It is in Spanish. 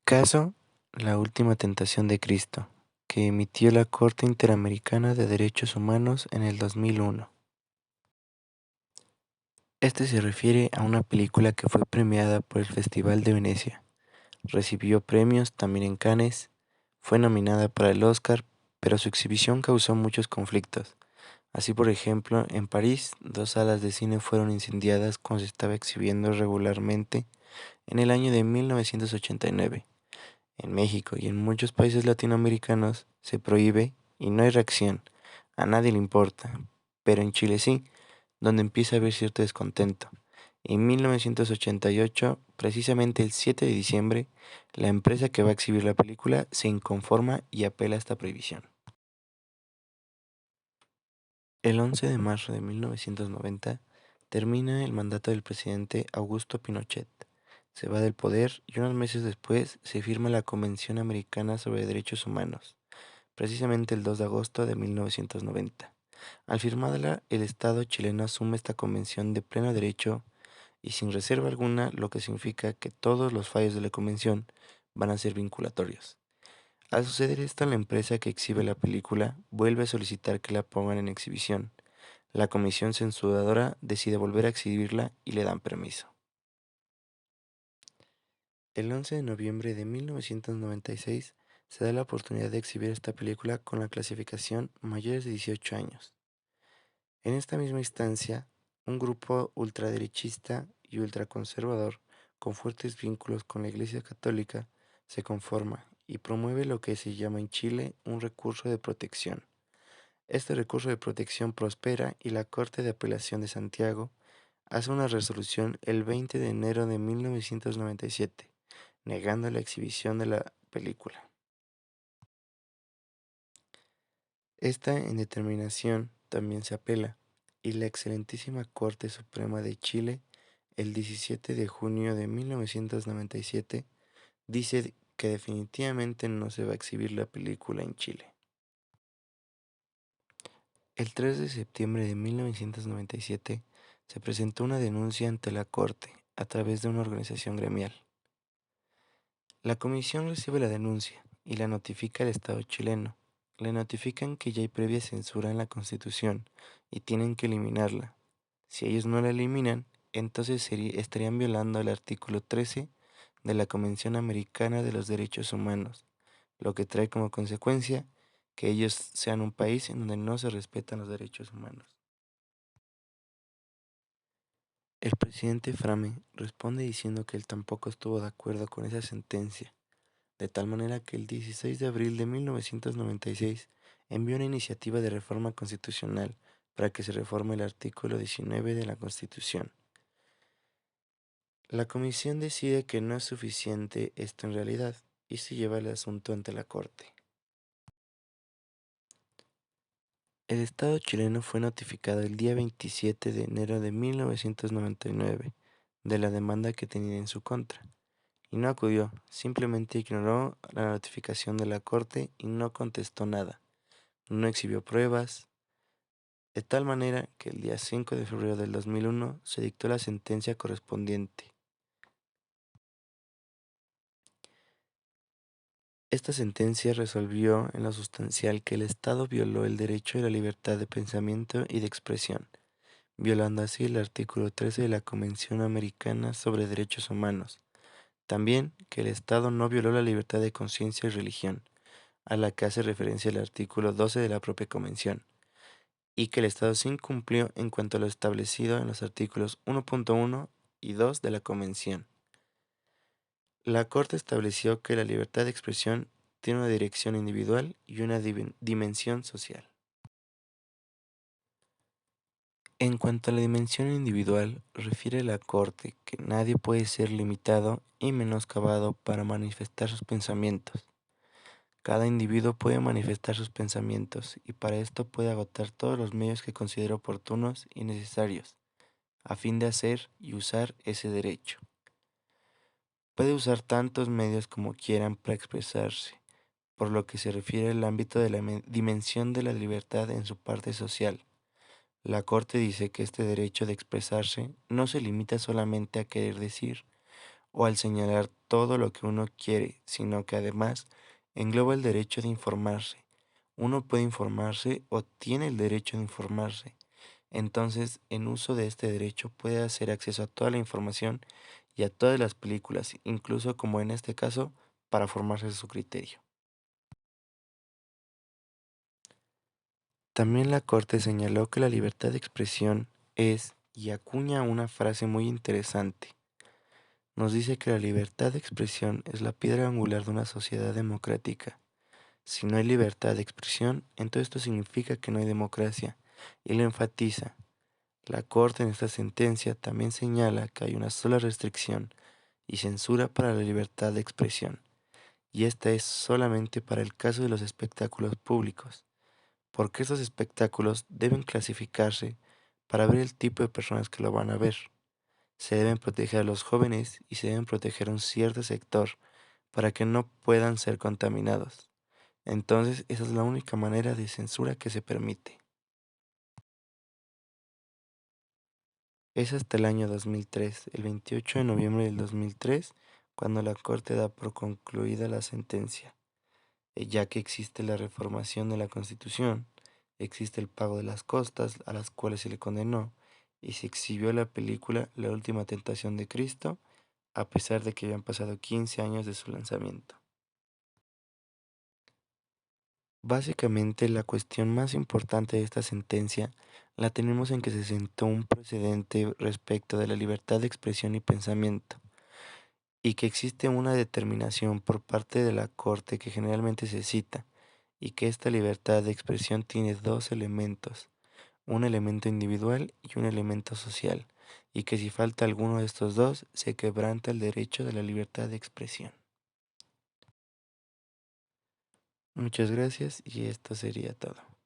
Caso La última tentación de Cristo, que emitió la Corte Interamericana de Derechos Humanos en el 2001. Este se refiere a una película que fue premiada por el Festival de Venecia. Recibió premios también en Cannes, fue nominada para el Oscar, pero su exhibición causó muchos conflictos. Así, por ejemplo, en París, 2 salas de cine fueron incendiadas cuando se estaba exhibiendo regularmente en el año de 1989. En México y en muchos países latinoamericanos se prohíbe y no hay reacción, a nadie le importa, pero en Chile sí, donde empieza a haber cierto descontento. En 1988, precisamente el 7 de diciembre, la empresa que va a exhibir la película se inconforma y apela a esta prohibición. El 11 de marzo de 1990 termina el mandato del presidente Augusto Pinochet. Se va del poder y unos meses después se firma la Convención Americana sobre Derechos Humanos, precisamente el 2 de agosto de 1990. Al firmarla, el Estado chileno asume esta convención de pleno derecho y sin reserva alguna, lo que significa que todos los fallos de la convención van a ser vinculatorios. Al suceder esto, la empresa que exhibe la película vuelve a solicitar que la pongan en exhibición. La comisión censuradora decide volver a exhibirla y le dan permiso. El 11 de noviembre de 1996 se da la oportunidad de exhibir esta película con la clasificación mayores de 18 años. En esta misma instancia, un grupo ultraderechista y ultraconservador con fuertes vínculos con la Iglesia Católica se conforma y promueve lo que se llama en Chile un recurso de protección. Este recurso de protección prospera y la Corte de Apelación de Santiago hace una resolución el 20 de enero de 1997, negando la exhibición de la película. Esta indeterminación también se apela, y la Excelentísima Corte Suprema de Chile, el 17 de junio de 1997, dice que definitivamente no se va a exhibir la película en Chile. El 3 de septiembre de 1997 se presentó una denuncia ante la Corte a través de una organización gremial. La comisión recibe la denuncia y la notifica al Estado chileno. Le notifican que ya hay previa censura en la Constitución y tienen que eliminarla. Si ellos no la eliminan, entonces estarían violando el artículo 13 de la Convención Americana de los Derechos Humanos, lo que trae como consecuencia que ellos sean un país en donde no se respetan los derechos humanos. El presidente Frame responde diciendo que él tampoco estuvo de acuerdo con esa sentencia, de tal manera que el 16 de abril de 1996 envió una iniciativa de reforma constitucional para que se reforme el artículo 19 de la Constitución. La comisión decide que no es suficiente esto en realidad y se lleva el asunto ante la Corte. El Estado chileno fue notificado el día 27 de enero de 1999 de la demanda que tenía en su contra, y no acudió, simplemente ignoró la notificación de la Corte y no contestó nada, no exhibió pruebas, de tal manera que el día 5 de febrero del 2001 se dictó la sentencia correspondiente. Esta sentencia resolvió en lo sustancial que el Estado violó el derecho a la libertad de pensamiento y de expresión, violando así el artículo 13 de la Convención Americana sobre Derechos Humanos. También que el Estado no violó la libertad de conciencia y religión, a la que hace referencia el artículo 12 de la propia Convención, y que el Estado sí incumplió en cuanto a lo establecido en los artículos 1.1 y 2 de la Convención. La Corte estableció que la libertad de expresión tiene una dirección individual y una dimensión social. En cuanto a la dimensión individual, refiere la Corte que nadie puede ser limitado y menoscabado para manifestar sus pensamientos. Cada individuo puede manifestar sus pensamientos y para esto puede agotar todos los medios que considere oportunos y necesarios, a fin de hacer y usar ese derecho. Puede usar tantos medios como quieran para expresarse, por lo que se refiere al ámbito de la dimensión de la libertad en su parte social. La Corte dice que este derecho de expresarse no se limita solamente a querer decir o al señalar todo lo que uno quiere, sino que además engloba el derecho de informarse. Uno puede informarse o tiene el derecho de informarse. Entonces, en uso de este derecho puede hacer acceso a toda la información y a todas las películas, incluso como en este caso, para formarse su criterio. También la Corte señaló que la libertad de expresión es, y acuña una frase muy interesante. Nos dice que la libertad de expresión es la piedra angular de una sociedad democrática. Si no hay libertad de expresión, entonces esto significa que no hay democracia, y lo enfatiza. La Corte en esta sentencia también señala que hay una sola restricción y censura para la libertad de expresión, y esta es solamente para el caso de los espectáculos públicos, porque esos espectáculos deben clasificarse para ver el tipo de personas que lo van a ver. Se deben proteger a los jóvenes y se deben proteger a un cierto sector para que no puedan ser contaminados. Entonces, esa es la única manera de censura que se permite. Es hasta el año 2003, el 28 de noviembre del 2003, cuando la Corte da por concluida la sentencia, ya que existe la reformación de la Constitución, existe el pago de las costas a las cuales se le condenó, y se exhibió la película La Última Tentación de Cristo, a pesar de que habían pasado 15 años de su lanzamiento. Básicamente, la cuestión más importante de esta sentencia la tenemos en que se sentó un precedente respecto de la libertad de expresión y pensamiento, y que existe una determinación por parte de la Corte que generalmente se cita, y que esta libertad de expresión tiene dos elementos, un elemento individual y un elemento social, y que si falta alguno de estos dos, se quebranta el derecho de la libertad de expresión. Muchas gracias y esto sería todo.